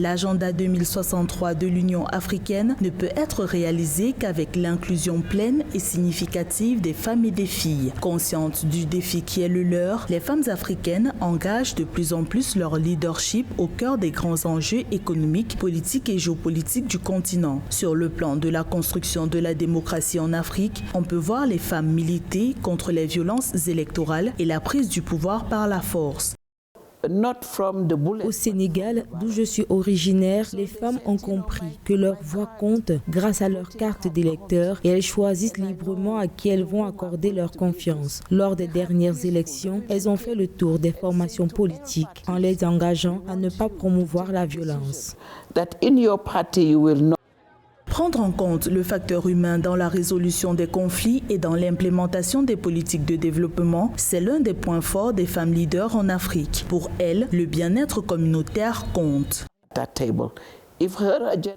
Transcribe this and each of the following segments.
L'agenda 2063 de l'Union africaine ne peut être réalisé qu'avec l'inclusion pleine et significative des femmes et des filles. Conscientes du défi qui est le leur, les femmes africaines engagent de plus en plus leur leadership au cœur des grands enjeux économiques, politiques et géopolitiques du continent. Sur le plan de la construction de la démocratie en Afrique, on peut voir les femmes militer contre les violences électorales et la prise du pouvoir par la force. Au Sénégal, d'où je suis originaire, les femmes ont compris que leur voix compte grâce à leur carte d'électeur et elles choisissent librement à qui elles vont accorder leur confiance. Lors des dernières élections, elles ont fait le tour des formations politiques en les engageant à ne pas promouvoir la violence. Prendre en compte le facteur humain dans la résolution des conflits et dans l'implémentation des politiques de développement, c'est l'un des points forts des femmes leaders en Afrique. Pour elles, le bien-être communautaire compte.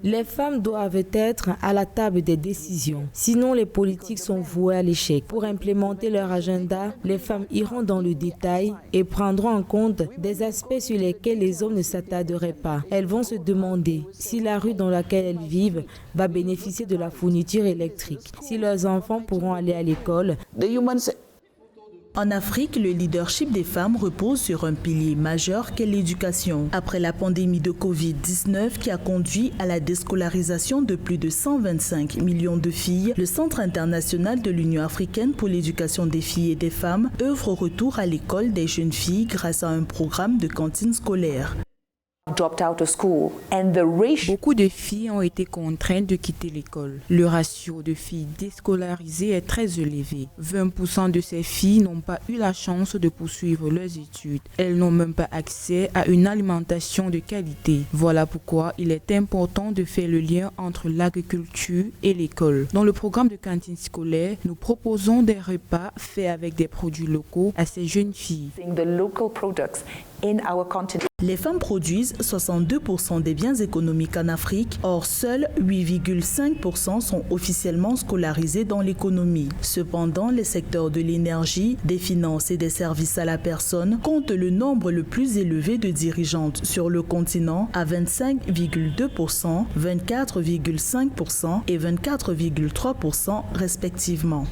Les femmes doivent être à la table des décisions. Sinon, les politiques sont vouées à l'échec. Pour implémenter leur agenda, les femmes iront dans le détail et prendront en compte des aspects sur lesquels les hommes ne s'attarderaient pas. Elles vont se demander si la rue dans laquelle elles vivent va bénéficier de la fourniture électrique, si leurs enfants pourront aller à l'école. En Afrique, le leadership des femmes repose sur un pilier majeur qu'est l'éducation. Après la pandémie de Covid-19 qui a conduit à la déscolarisation de plus de 125 millions de filles, le Centre international de l'Union africaine pour l'éducation des filles et des femmes œuvre au retour à l'école des jeunes filles grâce à un programme de cantine scolaire. Beaucoup de filles ont été contraintes de quitter l'école. Le ratio de filles déscolarisées est très élevé. 20% de ces filles n'ont pas eu la chance de poursuivre leurs études. Elles n'ont même pas accès à une alimentation de qualité. Voilà pourquoi il est important de faire le lien entre l'agriculture et l'école. Dans le programme de cantine scolaire, nous proposons des repas faits avec des produits locaux à ces jeunes filles. Les femmes produisent 62% des biens économiques en Afrique, or seuls 8,5% sont officiellement scolarisés dans l'économie. Cependant, les secteurs de l'énergie, des finances et des services à la personne comptent le nombre le plus élevé de dirigeantes sur le continent à 25,2%, 24,5% et 24,3% respectivement.